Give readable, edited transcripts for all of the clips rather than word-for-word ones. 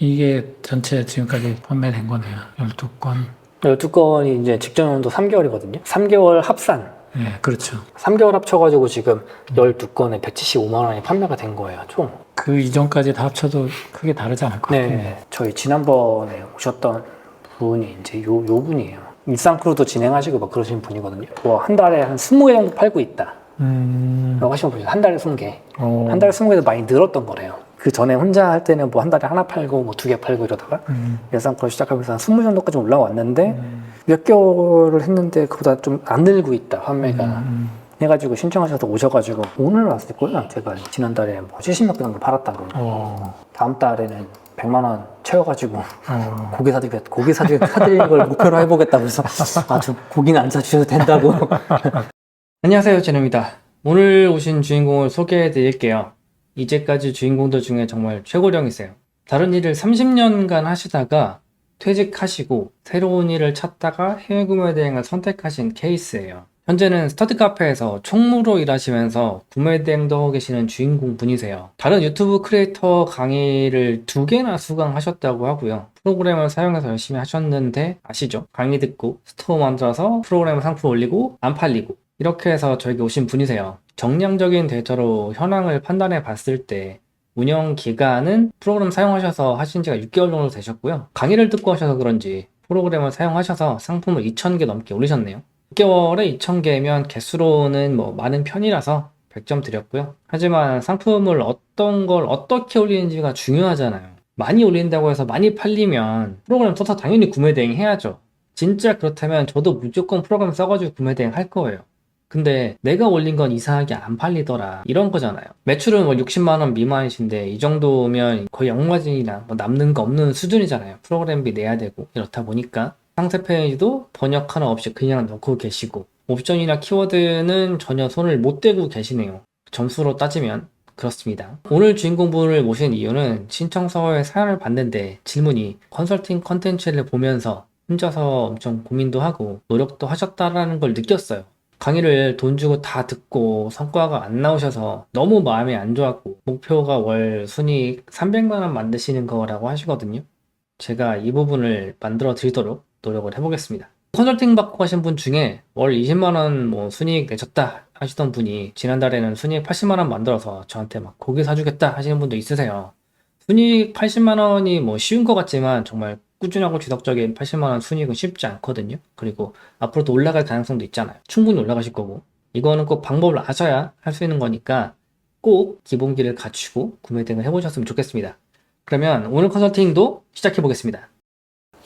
이게 전체 지금까지 판매된 거네요. 12건. 12건이 이제 직전 연도 3개월이거든요. 3개월 합산. 네, 그렇죠. 3개월 합쳐가지고 지금 12건에 175만 원이 판매가 된 거예요, 총. 그 이전까지 다 합쳐도 크게 다르지 않을 것 같아요. 네. 저희 지난번에 오셨던 분이 이제 요 분이에요. 일상크루도 진행하시고 막 그러신 분이거든요. 뭐 한 달에 한 20개 정도 팔고 있다. 라고 하시는 분이에요. 한 달에 20개. 한 달에 20개도 많이 늘었던 거래요. 그 전에 혼자 할 때는 뭐 한 달에 하나 팔고 뭐 2개 팔고 이러다가 일상크루 시작하면서 한 20 정도까지 올라왔는데 몇 개월을 했는데 그보다 좀 안 늘고 있다, 판매가. 해가지고 신청하셔서 오셔가지고 오늘 왔을 거예요. 제가 지난달에 뭐 70몇 개 정도 팔았다고. 다음 달에는 100만 원 채워가지고 고기 사드리는 걸 목표로 해보겠다고 해서 저 고기는 안 사주셔도 된다고. 안녕하세요, 제노입니다. 오늘 오신 주인공을 소개해 드릴게요. 이제까지 주인공들 중에 정말 최고령이세요. 다른 일을 30년간 하시다가 퇴직하시고 새로운 일을 찾다가 해외 구매 대행을 선택하신 케이스예요. 현재는 스터디 카페에서 총무로 일하시면서 구매 대행도 하고 계시는 주인공 분이세요. 다른 유튜브 크리에이터 강의를 2개나 수강하셨다고 하고요. 프로그램을 사용해서 열심히 하셨는데 아시죠? 강의 듣고 스토어 만들어서 프로그램 상품 올리고 안 팔리고 이렇게 해서 저에게 오신 분이세요. 정량적인 데이터로 현황을 판단해 봤을 때 운영 기간은 프로그램 사용하셔서 하신 지가 6개월 정도 되셨고요. 강의를 듣고 하셔서 그런지 프로그램을 사용하셔서 상품을 2,000개 넘게 올리셨네요. 6개월에 2,000개면 개수로는 뭐 많은 편이라서 100점 드렸고요. 하지만 상품을 어떤 걸 어떻게 올리는지가 중요하잖아요. 많이 올린다고 해서 많이 팔리면 프로그램 써서 당연히 구매 대행 해야죠. 진짜 그렇다면 저도 무조건 프로그램 써가지고 구매 대행 할 거예요. 근데 내가 올린 건 이상하게 안 팔리더라, 이런 거잖아요. 매출은 뭐 60만 원 미만이신데 이 정도면 거의 영마진이나 뭐 남는 거 없는 수준이잖아요. 프로그램비 내야 되고 이렇다 보니까 상세 페이지도 번역 하나 없이 그냥 넣고 계시고 옵션이나 키워드는 전혀 손을 못 대고 계시네요. 점수로 따지면 그렇습니다. 오늘 주인공분을 모신 이유는 신청서에 사연을 봤는데 질문이 컨설팅 컨텐츠를 보면서 혼자서 엄청 고민도 하고 노력도 하셨다라는 걸 느꼈어요. 강의를 돈 주고 다 듣고 성과가 안 나오셔서 너무 마음이 안 좋았고 목표가 월 순이익 300만 원 만드시는 거라고 하시거든요. 제가 이 부분을 만들어 드리도록 노력을 해보겠습니다. 컨설팅 받고 가신 분 중에 월 20만 원 뭐 순이익 내셨다 하시던 분이 지난달에는 순이익 80만 원 만들어서 저한테 막 고기 사주겠다 하시는 분도 있으세요. 순이익 80만 원이 뭐 쉬운 것 같지만 정말 꾸준하고 지속적인 80만 원 순이익은 쉽지 않거든요. 그리고 앞으로도 올라갈 가능성도 있잖아요. 충분히 올라가실 거고. 이거는 꼭 방법을 아셔야 할 수 있는 거니까 꼭 기본기를 갖추고 구매 등을 해보셨으면 좋겠습니다. 그러면 오늘 컨설팅도 시작해 보겠습니다.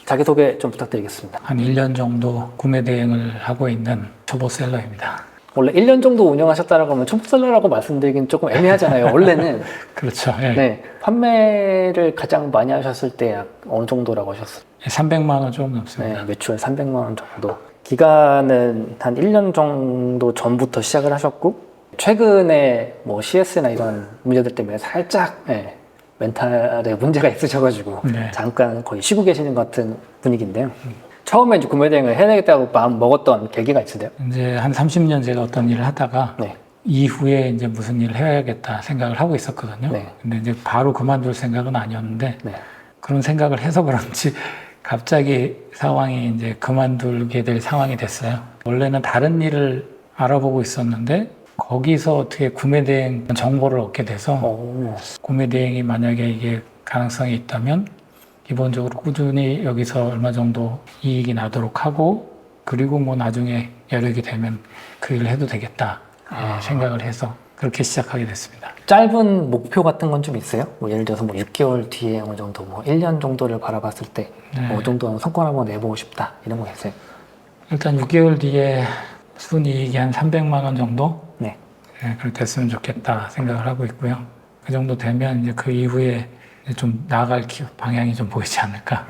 자기소개 좀 부탁드리겠습니다. 한 1년 정도 구매 대행을 하고 있는 초보셀러입니다. 원래 1년 정도 운영하셨다라고 하면 초보셀러라고 말씀드리긴 조금 애매하잖아요. 원래는. 그렇죠. 예. 네. 판매를 가장 많이 하셨을 때 어느 정도라고 하셨어요? 300만 원 조금 넘습니다. 네, 매출 300만 원 정도. 기간은 한 1년 정도 전부터 시작을 하셨고 최근에 뭐 CS나 이런 문제들 때문에 살짝 멘탈에 문제가 있으셔가지고 잠깐 거의 쉬고 계시는 것 같은 분위기인데요. 처음에 이제 구매 대행을 해야 되겠다고 마음 먹었던 계기가 있으세요? 이제 한 30년 제가 어떤 일을 하다가 이후에 이제 무슨 일을 해야겠다 생각을 하고 있었거든요. 근데 이제 바로 그만둘 생각은 아니었는데 그런 생각을 해서 그런지 갑자기 상황이 이제 그만두게 될 상황이 됐어요. 원래는 다른 일을 알아보고 있었는데 거기서 어떻게 구매 대행 정보를 얻게 돼서 구매 대행이 만약에 이게 가능성이 있다면 기본적으로 꾸준히 여기서 얼마 정도 이익이 나도록 하고 그리고 뭐 나중에 여력이 되면 그 일을 해도 되겠다 생각을 해서 그렇게 시작하게 됐습니다. 짧은 목표 같은 건 좀 있어요? 뭐 예를 들어서 뭐 6개월 뒤에 어느 정도 뭐 1년 정도를 바라봤을 때 어느 정도 성과를 한번 내보고 싶다 이런 거 있어요? 일단 6개월 뒤에 순이익이 한 300만 원 정도? 그렇게 됐으면 좋겠다 생각을 하고 있고요. 그 정도 되면 이제 그 이후에 좀 나아갈 방향이 좀 보이지 않을까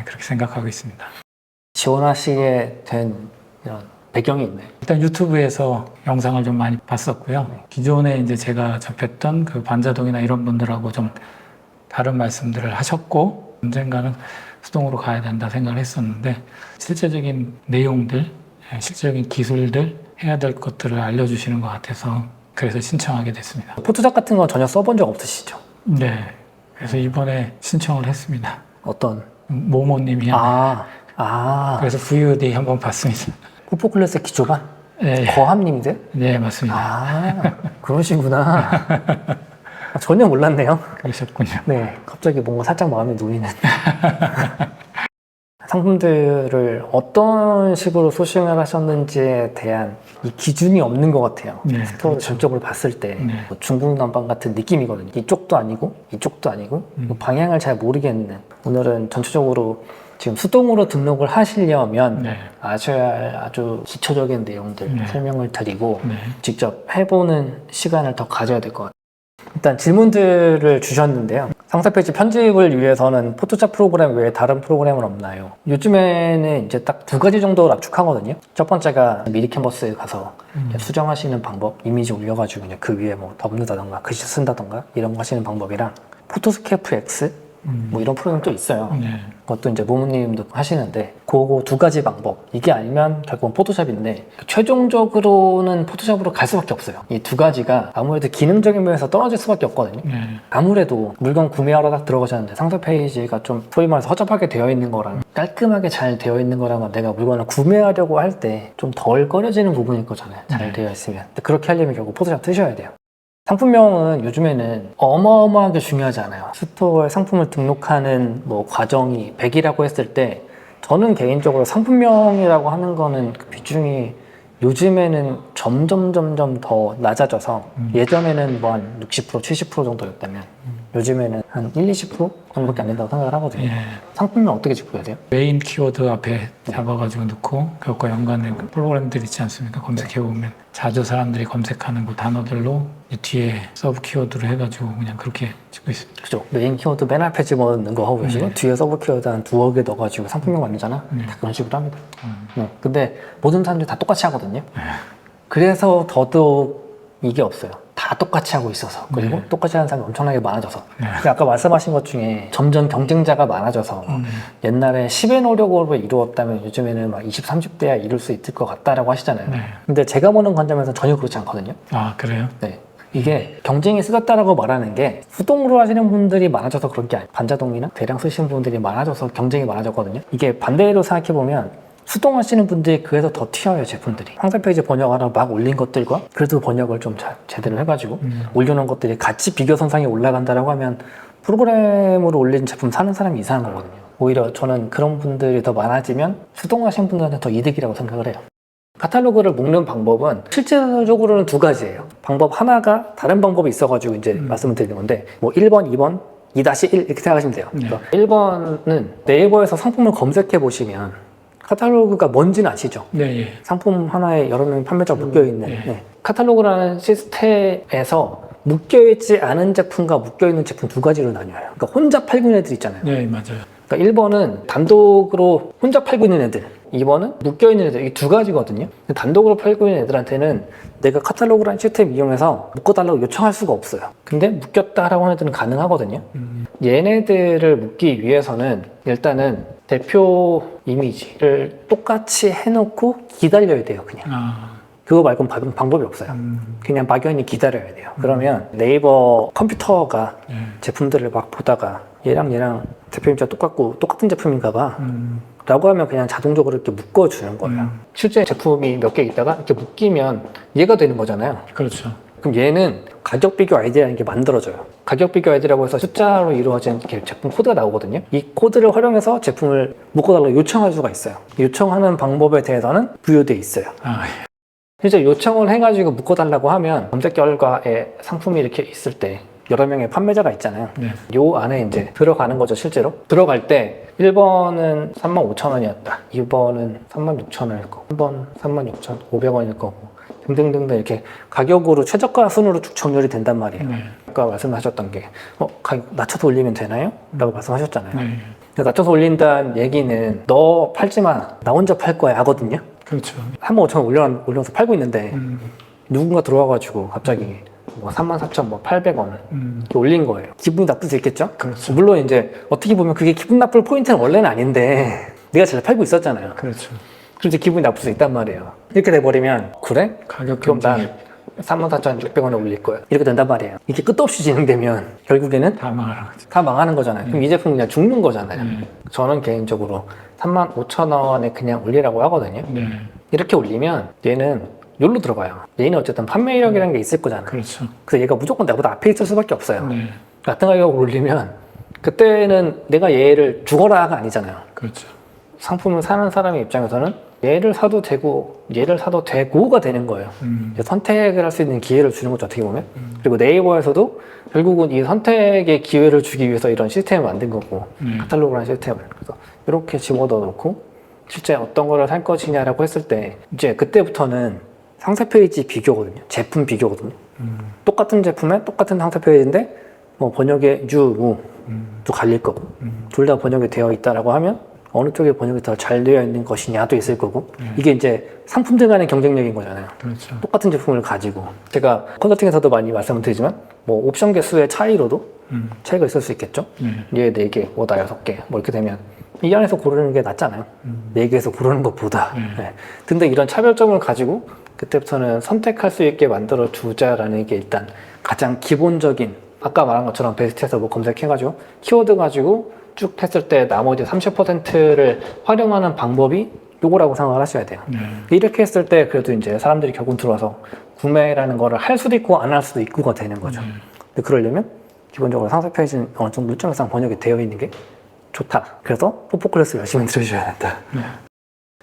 그렇게 생각하고 있습니다. 지원하시게 된 이런 배경이 있나요? 일단 유튜브에서 영상을 좀 많이 봤었고요. 기존에 이제 제가 접했던 그 반자동이나 이런 분들하고 좀 다른 말씀들을 하셨고 언젠가는 수동으로 가야 된다 생각을 했었는데 실제적인 내용들, 실제적인 기술들 해야 될 것들을 알려주시는 것 같아서 그래서 신청하게 됐습니다. 포토잡 같은 건 전혀 써본 적 없으시죠? 네. 그래서 이번에 신청을 했습니다. 어떤? 모모님이 그래서 VOD 한번 봤습니다. 후포 클래스 기초반? 네. 거함님이세요? 네, 맞습니다. 그러시구나. 전혀 몰랐네요. 그러셨군요. 네, 갑자기 뭔가 살짝 마음에 놓이는. 상품들을 어떤 식으로 소싱을 하셨는지에 대한 이 기준이 없는 것 같아요. 네, 스토어를 그렇죠. 전적으로 봤을 때 네. 뭐 중국 난방 같은 느낌이거든요. 이쪽도 아니고 이쪽도 아니고 방향을 잘 모르겠는. 오늘은 전체적으로 지금 수동으로 등록을 하시려면 네. 아셔야 할 아주 기초적인 내용들 네. 설명을 드리고 네. 직접 해보는 시간을 더 가져야 될 것 같아요. 일단 질문들을 주셨는데요. 상세 페이지 편집을 위해서는 포토샵 프로그램 외에 다른 프로그램은 없나요? 요즘에는 이제 딱 두 가지 정도 압축하거든요. 첫 번째가 미리 캔버스에 가서 수정하시는 방법, 이미지 올려가지고 그냥 그 위에 뭐 덮는다던가 글씨 쓴다던가 이런 거 하시는 방법이랑 포토스케프 X 뭐 이런 프로그램 또 있어요. 네. 그것도 이제 모모님도 하시는데 그거 두 가지 방법, 이게 아니면 결국은 포토샵인데 최종적으로는 포토샵으로 갈 수밖에 없어요. 이 두 가지가 아무래도 기능적인 면에서 떨어질 수밖에 없거든요. 네. 아무래도 물건 구매하러 딱 들어가셨는데 상세 페이지가 좀 소위 말해서 허접하게 되어 있는 거랑 깔끔하게 잘 되어 있는 거랑은 내가 물건을 구매하려고 할 때 좀 덜 꺼려지는 부분일 거잖아요. 잘 되어 있으면. 근데 그렇게 하려면 결국 포토샵 쓰셔야 돼요. 상품명은 요즘에는 어마어마하게 중요하지 않아요. 스토어에 상품을 등록하는 뭐 과정이 100이라고 했을 때 저는 개인적으로 상품명이라고 하는 거는 그 비중이 요즘에는 점점 더 낮아져서 예전에는 뭐 한 60%, 70% 정도였다면 요즘에는 한 1, 20% 정도밖에 안 된다고 생각을 하거든요. 예. 상품명 어떻게 짚어야 돼요? 메인 키워드 앞에 잡아가지고 넣고 그것과 연관된 그 프로그램들 있지 않습니까? 검색해보면 자주 사람들이 검색하는 그 단어들로 이 뒤에 서브 키워드로 해가지고 그냥 그렇게 찍고 있습니다. 그죠? 메인 키워드 맨 앞에 집어넣는 거 하고 계시고 네. 뒤에 서브 키워드 한 두어 개 넣어가지고 상품명 만들잖아? 다 그런 식으로 합니다. 근데 모든 사람들이 다 똑같이 하거든요. 그래서 더더욱 이게 없어요. 다 똑같이 하고 있어서. 그리고 똑같이 하는 사람이 엄청나게 많아져서. 근데 아까 말씀하신 것 중에 점점 경쟁자가 많아져서 옛날에 10의 노력으로 이루었다면 요즘에는 막 20, 30대야 이룰 수 있을 것 같다라고 하시잖아요. 네. 근데 제가 보는 관점에서는 전혀 그렇지 않거든요. 아, 그래요? 네. 이게 경쟁이 세졌다라고 말하는 게 수동으로 하시는 분들이 많아져서 그런 게 아니에요. 반자동이나 대량 쓰시는 분들이 많아져서 경쟁이 많아졌거든요. 이게 반대로 생각해보면 수동 하시는 분들이 그래서 더 튀어요, 제품들이. 상세 페이지 번역하러 막 올린 것들과 그래도 번역을 좀 잘 제대로 해가지고 올려놓은 것들이 같이 비교 선상에 올라간다라고 하면 프로그램으로 올린 제품 사는 사람이 이상한 거거든요. 오히려 저는 그런 분들이 더 많아지면 수동 하시는 분들한테 더 이득이라고 생각을 해요. 카탈로그를 묶는 방법은 실질적으로는 두 가지예요. 방법 하나가 다른 방법이 있어가지고 이제 말씀을 드리는 건데 뭐 1번, 2번, 2-1 이렇게 생각하시면 돼요. 그러니까 1번은 네이버에서 상품을 검색해 보시면 카탈로그가 뭔지는 아시죠? 네, 예. 상품 하나에 여러 명의 판매자가 묶여있는 네. 카탈로그라는 시스템에서 묶여있지 않은 제품과 묶여있는 제품 두 가지로 나뉘어요. 그러니까 혼자 팔고 있는 애들 있잖아요. 네, 맞아요. 그러니까 1번은 단독으로 혼자 팔고 있는 애들, 2번은 묶여있는 애들, 이 두 가지거든요. 단독으로 팔고 있는 애들한테는 내가 카탈로그라는 시스템 이용해서 묶어달라고 요청할 수가 없어요. 근데 묶였다라고 하는 애들은 가능하거든요. 얘네들을 묶기 위해서는 일단은 대표 이미지를 똑같이 해놓고 기다려야 돼요, 그냥. 그거 말고는 방법이 없어요. 그냥 막연히 기다려야 돼요. 그러면 네이버 컴퓨터가 제품들을 막 보다가 얘랑 대표 이미지가 똑같은 제품인가 봐 라고 하면 그냥 자동적으로 이렇게 묶어주는 거예요. 실제 제품이 몇 개 있다가 이렇게 묶이면 얘가 되는 거잖아요. 그렇죠. 그럼 얘는 가격 비교 아이디라는 게 만들어져요. 가격 비교 아이디라고 해서 숫자로 이루어진 이렇게 제품 코드가 나오거든요. 이 코드를 활용해서 제품을 묶어달라고 요청할 수가 있어요. 요청하는 방법에 대해서는 부여되어 있어요. 아, 예. 이제 요청을 해가지고 묶어달라고 하면 검색 결과에 상품이 이렇게 있을 때 여러 명의 판매자가 있잖아요. 네. 요 안에 이제 들어가는 거죠, 실제로. 들어갈 때 1번은 35,000원이었다. 2번은 36,000원일 거고, 3번 36,500원일 거고, 등등등등 이렇게 가격으로 최저가 순으로 쭉 정렬이 된단 말이에요. 네. 아까 말씀하셨던 게 가격 낮춰서 올리면 되나요? 라고 말씀하셨잖아요. 네. 낮춰서 올린다는 얘기는 너 팔지 마, 나 혼자 팔 거야 하거든요. 그렇죠. 35,000원 올려서 팔고 있는데 누군가 들어와가지고 갑자기 뭐 34,800원 올린 거예요. 기분이 나쁠 수 있겠죠? 그렇죠. 물론 이제 어떻게 보면 그게 기분 나쁠 포인트는 원래는 아닌데 내가 잘 팔고 있었잖아요. 그렇죠. 그럼 이제 기분이 나쁠 수 있단 말이에요. 이렇게 돼버리면 그래? 가격 그럼 경쟁. 난 34,600원에 올릴 거예요. 이렇게 된단 말이에요. 이게 끝도 없이 진행되면 결국에는 다 망하는 거잖아요. 그럼 이 제품 그냥 죽는 거잖아요. 저는 개인적으로 35,000원에 그냥 올리라고 하거든요. 이렇게 올리면 얘는 여기로 들어가요. 얘는 어쨌든 판매력이라는 게 있을 거잖아요. 그렇죠. 그래서 얘가 무조건 나보다 앞에 있을 수밖에 없어요. 같은 가격을 올리면 그때는 내가 얘를 죽어라가 아니잖아요. 그렇죠. 상품을 사는 사람의 입장에서는 얘를 사도 되고 얘를 사도 되고가 되는 거예요. 선택을 할 수 있는 기회를 주는 거죠, 어떻게 보면. 그리고 네이버에서도 결국은 이 선택의 기회를 주기 위해서 이런 시스템을 만든 거고, 카탈로그라는 시스템을. 그래서 이렇게 집어넣어 놓고 실제 어떤 거를 살 것이냐라고 했을 때 이제 그때부터는 상세 페이지 비교거든요. 제품 비교거든요. 똑같은 제품에 똑같은 상세 페이지인데 뭐 번역의 유, 무도 갈릴 거고 둘 다 번역이 되어 있다라고 하면 어느 쪽에 번역이 더 잘 되어 있는 것이냐도 있을 거고 이게 이제 상품들 간의 경쟁력인 거잖아요. 그렇죠. 똑같은 제품을 가지고 제가 컨설팅에서도 많이 말씀을 드리지만 뭐 옵션 개수의 차이로도 차이가 있을 수 있겠죠. 얘 4개, 뭐 나 6개 뭐 이렇게 되면 이 안에서 고르는 게 낫잖아요. 4개에서 고르는 것보다. 네. 근데 이런 차별점을 가지고 그때부터는 선택할 수 있게 만들어 주자라는 게 일단 가장 기본적인 아까 말한 것처럼 베스트에서 뭐 검색해가지고 키워드 가지고 쭉 했을 때 나머지 30%를 활용하는 방법이 요거라고 생각을 하셔야 돼요. 이렇게 했을 때 그래도 이제 사람들이 결국 들어와서 구매라는 거를 할 수도 있고 안 할 수도 있고가 되는 거죠. 근데 그러려면 기본적으로 상세 페이지는 어느 정도 일정 이상 번역이 되어 있는 게 좋다. 그래서 뽀뽀 클래스 열심히 들으셔야 된다.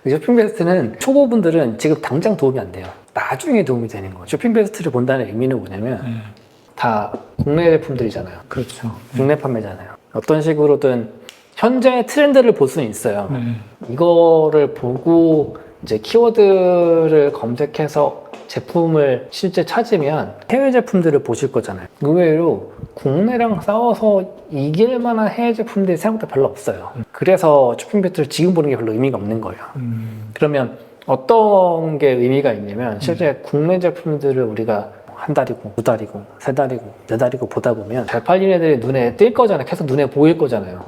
쇼핑 베스트는 초보분들은 지금 당장 도움이 안 돼요. 나중에 도움이 되는 거예요. 쇼핑 베스트를 본다는 의미는 뭐냐면 다 국내 제품들이잖아요. 그렇죠. 국내 판매잖아요. 어떤 식으로든 현재 트렌드를 볼 수는 있어요. 이거를 보고 이제 키워드를 검색해서 제품을 실제 찾으면 해외 제품들을 보실 거잖아요. 의외로 국내랑 싸워서 이길 만한 해외 제품들이 생각보다 별로 없어요. 그래서 쇼핑 베스트를 지금 보는 게 별로 의미가 없는 거예요. 그러면 어떤 게 의미가 있냐면 실제 국내 제품들을 우리가 한 달이고, 2달이고, 3달이고, 4달이고 보다 보면 잘 팔리는 애들이 눈에 띌 거잖아요. 계속 눈에 보일 거잖아요.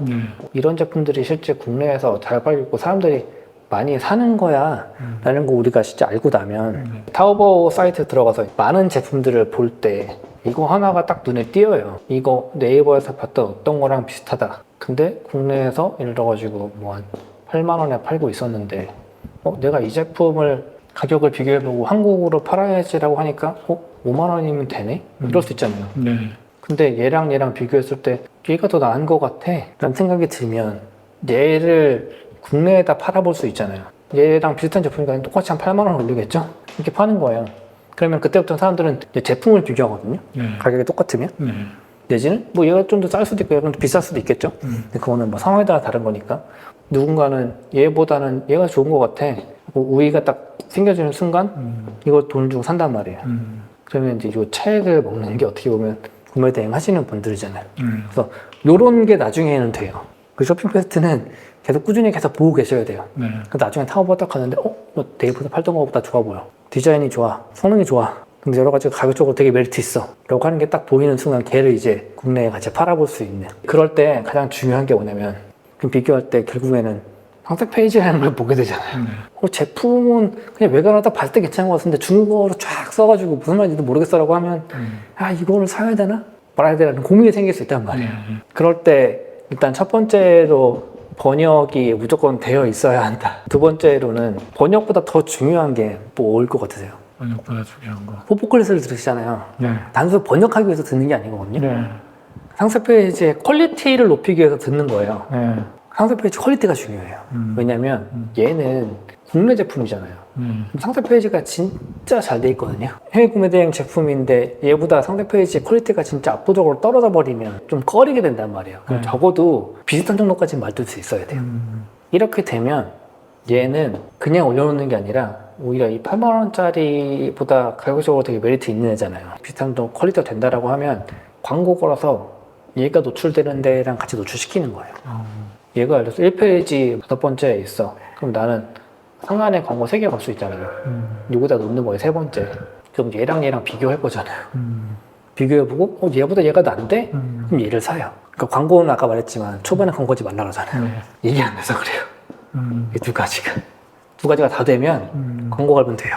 이런 제품들이 실제 국내에서 잘 팔리고 사람들이 많이 사는 거야 라는 거 우리가 진짜 알고 나면 타오바오 사이트 들어가서 많은 제품들을 볼 때 이거 하나가 딱 눈에 띄어요. 이거 네이버에서 봤던 어떤 거랑 비슷하다. 근데 국내에서 예를 들어가지고 뭐 한 8만 원에 팔고 있었는데 내가 이 제품을 가격을 비교해보고 한국으로 팔아야지라고 하니까 5만 원이면 되네? 이럴 수 있잖아요. 근데 얘랑 비교했을 때 얘가 더 나은 것 같아 라는 생각이 들면 얘를 국내에다 팔아볼 수 있잖아요. 얘랑 비슷한 제품이니까 똑같이 한 8만 원 올리겠죠? 이렇게 파는 거예요. 그러면 그때부터 사람들은 제품을 비교하거든요. 가격이 똑같으면. 내지는 뭐 얘가 좀 더 쌀 수도 있고 얘가 좀 더 비쌀 수도 있겠죠. 근데 그거는 뭐 상황에 따라 다른 거니까 누군가는 얘보다는 얘가 좋은 것 같아. 우위가 딱 생겨지는 순간 이거 돈 주고 산단 말이에요. 그러면 이제 이 차액을 먹는 게 어떻게 보면 구매 대행 하시는 분들이잖아요. 그래서 요런 게 나중에는 돼요. 그 쇼핑 페스트는 계속 꾸준히 계속 보고 계셔야 돼요. 나중에 타오바오 딱 가는데 뭐 네이버에서 팔던 것보다 좋아 보여. 디자인이 좋아. 성능이 좋아. 근데 여러 가지 가격적으로 되게 메리트 있어 라고 하는 게 딱 보이는 순간 걔를 이제 국내에 같이 팔아볼 수 있는 그럴 때 가장 중요한 게 뭐냐면 비교할 때 결국에는 상세 페이지라는 걸 보게 되잖아요. 제품은 그냥 외관을 딱 봤을 때 괜찮은 것 같은데 중국어로 쫙 써가지고 무슨 말인지도 모르겠어라고 하면 이거를 사야 되나? 말아야 되나는 고민이 생길 수 있단 말이에요. 그럴 때 일단 첫 번째로 번역이 무조건 되어 있어야 한다. 두 번째로는 번역보다 더 중요한 게 뭘 것 같으세요? 번역보다 중요한 거. 뽀뽀 클래스를 들으시잖아요. 단순히 번역하기 위해서 듣는 게 아니거든요. 상세 페이지의 퀄리티를 높이기 위해서 듣는 거예요. 상세 페이지 퀄리티가 중요해요. 왜냐면 얘는 국내 제품이잖아요. 상세 페이지가 진짜 잘 돼 있거든요. 해외 구매 대행 제품인데 얘보다 상세 페이지 퀄리티가 진짜 압도적으로 떨어져 버리면 좀 꺼리게 된단 말이에요. 그럼 적어도 비슷한 정도까지는 맞출 수 있어야 돼요. 이렇게 되면 얘는 그냥 올려놓는 게 아니라 오히려 이 8만 원짜리보다 가격적으로 되게 메리트 있는 애잖아요. 비슷한 정도 퀄리티가 된다라고 하면 광고 걸어서 얘가 노출되는 데랑 같이 노출시키는 거예요. 얘가 예를 들어서 1페이지 5번째에 있어. 그럼 나는 상단에 광고 3개 걸 수 있잖아요. 여기다 놓는 거예요, 3번째. 그럼 얘랑 비교할 거잖아요. 비교해보고 얘보다 얘가 난데? 그럼 얘를 사요. 그러니까 광고는 아까 말했지만 초반에 광고하지 말라 그러잖아요. 이게 안 돼서 그래요. 이 두 가지가 다 되면 광고 걸면 돼요.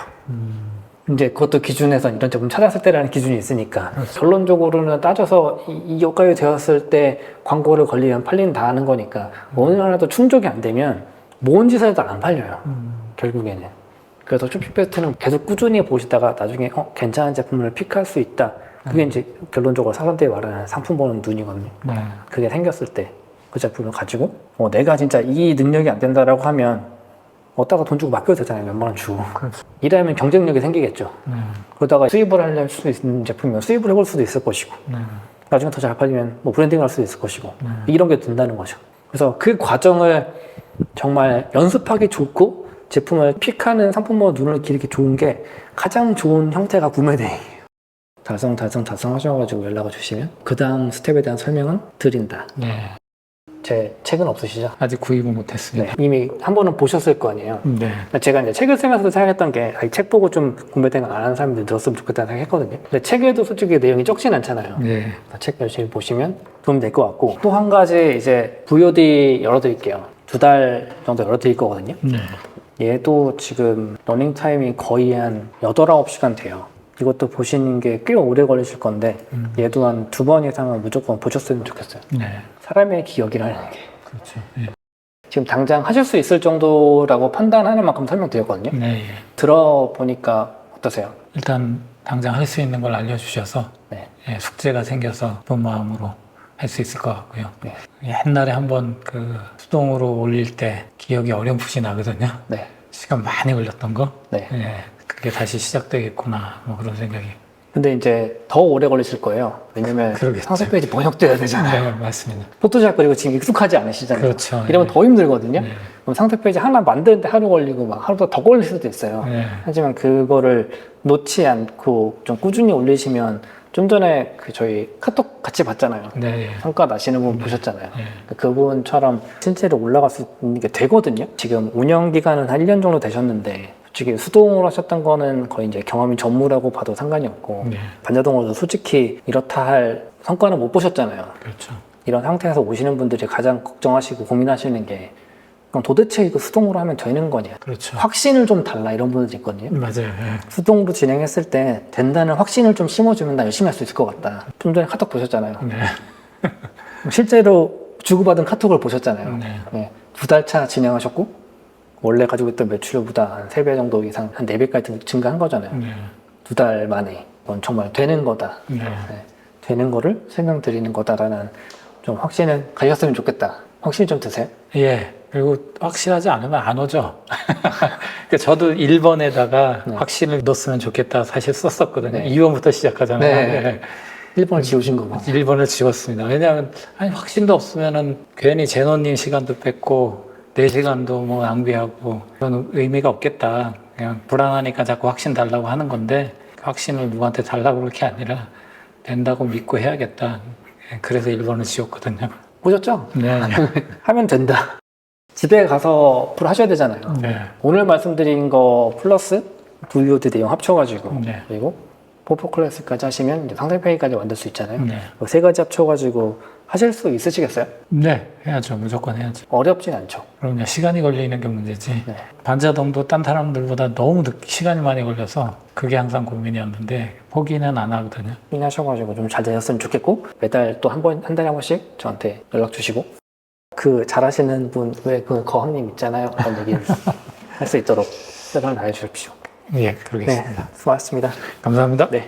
이제 그것도 기준에서 이런 제품 찾았을 때라는 기준이 있으니까 결론적으로는 따져서 이 여가에 되었을 때 광고를 걸리면 팔린다 하는 거니까 어느 하나도 충족이 안 되면 뭔 짓을 해도 안 팔려요. 결국에는. 그래서 쇼핑베스트는 계속 꾸준히 보시다가 나중에 괜찮은 제품을 픽할 수 있다. 그게 이제 결론적으로 사람들이 말하는 상품 보는 눈이거든요. 그게 생겼을 때 그 제품을 가지고 내가 진짜 이 능력이 안 된다라고 하면 어디다가 돈 주고 맡겨도 되잖아요. 몇만 원 주고. 그렇죠. 이러면 경쟁력이 생기겠죠. 그러다가 수입을 할 수 있는 제품이면 수입을 해볼 수도 있을 것이고 나중에 더 잘 팔리면 뭐 브랜딩을 할 수도 있을 것이고 이런 게 된다는 거죠. 그래서 그 과정을 정말 연습하기 좋고 제품을 픽하는 상품으로 눈을 기르기 좋은 게 가장 좋은 형태가 구매대행이에요. 달성 하셔가지고 연락을 주시면 그 다음 스텝에 대한 설명은 드린다. 네. 제 책은 없으시죠? 아직 구입은 못했습니다. 네. 이미 한 번은 보셨을 거 아니에요. 네. 제가 이제 책을 쓰면서도 생각했던 게 이 책 보고 좀 구매대행 안 하는 사람들이 들었으면 좋겠다는 생각했거든요. 근데 책에도 솔직히 내용이 적진 않잖아요. 네. 책 열심히 보시면 도움이 될 것 같고 또 한 가지 이제 VOD 열어드릴게요. 2달 정도 열어드릴 거거든요. 네. 얘도 지금 러닝 타임이 거의 한 8, 9시간 돼요. 이것도 보시는 게 꽤 오래 걸리실 건데 얘도 한 2번 이상은 무조건 보셨으면 좋겠어요. 네. 사람의 기억이라는 게 그렇죠. 네. 지금 당장 하실 수 있을 정도라고 판단하는 만큼 설명드렸거든요. 네. 들어보니까 어떠세요? 일단 당장 할 수 있는 걸 알려주셔서 네. 예, 숙제가 생겨서 기쁜 마음으로 할 수 있을 것 같고요. 네. 옛날에 한번 그 수동으로 올릴 때 기억이 어렴풋이 나거든요. 네. 시간 많이 걸렸던 거. 네. 예, 그게 다시 시작되겠구나 뭐 그런 생각이. 근데 이제 더 오래 걸리실 거예요. 왜냐면 그러겠죠. 상세 페이지 번역돼야 되잖아요. 네, 맞습니다. 포토샵 그리고 지금 익숙하지 않으시잖아요. 그렇죠. 이러면 네. 더 힘들거든요. 네. 그럼 상세 페이지 하나 만드는데 하루 걸리고 막 하루보다 더 걸릴 수도 있어요. 네. 하지만 그거를 놓지 않고 좀 꾸준히 올리시면 좀 전에 그 저희 카톡 같이 봤잖아요. 네. 성과 나시는 분 보셨잖아요. 네. 그분처럼 실제로 올라갈 수 있는 게 되거든요. 지금 운영 기간은 한 1년 정도 되셨는데 솔직히 수동으로 하셨던 거는 거의 이제 경험이 전무라고 봐도 상관이 없고 네. 반자동으로도 솔직히 이렇다 할 성과는 못 보셨잖아요. 그렇죠. 이런 상태에서 오시는 분들이 가장 걱정하시고 고민하시는 게 그럼 도대체 이거 수동으로 하면 되는 거냐? 그렇죠. 확신을 좀 달라 이런 분들이 있거든요. 맞아요. 네. 수동으로 진행했을 때 된다는 확신을 좀 심어주면 나 열심히 할 수 있을 것 같다. 좀 전에 카톡 보셨잖아요. 네. 실제로 주고받은 카톡을 보셨잖아요. 네. 네. 2달 차 진행하셨고 원래 가지고 있던 매출보다 한 3배 정도 이상, 한 4배까지 증가한 거잖아요. 네. 2달 만에. 이건 정말 되는 거다. 네. 네. 되는 거를 설명드리는 거다라는 좀 확신을 가졌으면 좋겠다. 확신 좀 드세요? 예. 그리고 확실하지 않으면 안 오죠. 그러니까 저도 1번에다가 네. 확신을 넣었으면 좋겠다 사실 썼었거든요. 네. 2번부터 시작하잖아요. 네. 네. 1번을 지우신 거고. 1번을 지웠습니다. 왜냐하면 확신도 없으면은 괜히 제노님 시간도 뺏고 내 시간도 뭐 낭비하고 그런 의미가 없겠다. 그냥 불안하니까 자꾸 확신 달라고 하는 건데 그 확신을 누구한테 달라고 그럴 게 아니라 된다고 믿고 해야겠다. 그래서 1번을 지웠거든요. 보셨죠? 네. 하면 된다. 집에 가서 풀 하셔야 되잖아요. 네. 오늘 말씀드린 거 플러스 VOD 내용 합쳐가지고 네. 그리고 포포 클래스까지 하시면 이제 상세 페이지까지 만들 수 있잖아요. 네. 그 3가지 합쳐가지고 하실 수 있으시겠어요? 네. 해야죠. 무조건 해야죠. 어렵진 않죠. 그럼요. 시간이 걸리는 게 문제지. 네. 반자동도 딴 사람들보다 너무 시간이 많이 걸려서 그게 항상 고민이었는데 포기는 안 하거든요. 하셔가지고 좀 잘 되셨으면 좋겠고 매달 또 한 달에 한 번씩 저한테 연락 주시고 그 잘하시는 분 왜 그 거항님 있잖아요. 그런 얘기를 할 수 있도록 최선을 다해 주십시오. 예, 그러겠습니다. 네, 수고하셨습니다. 감사합니다. 네.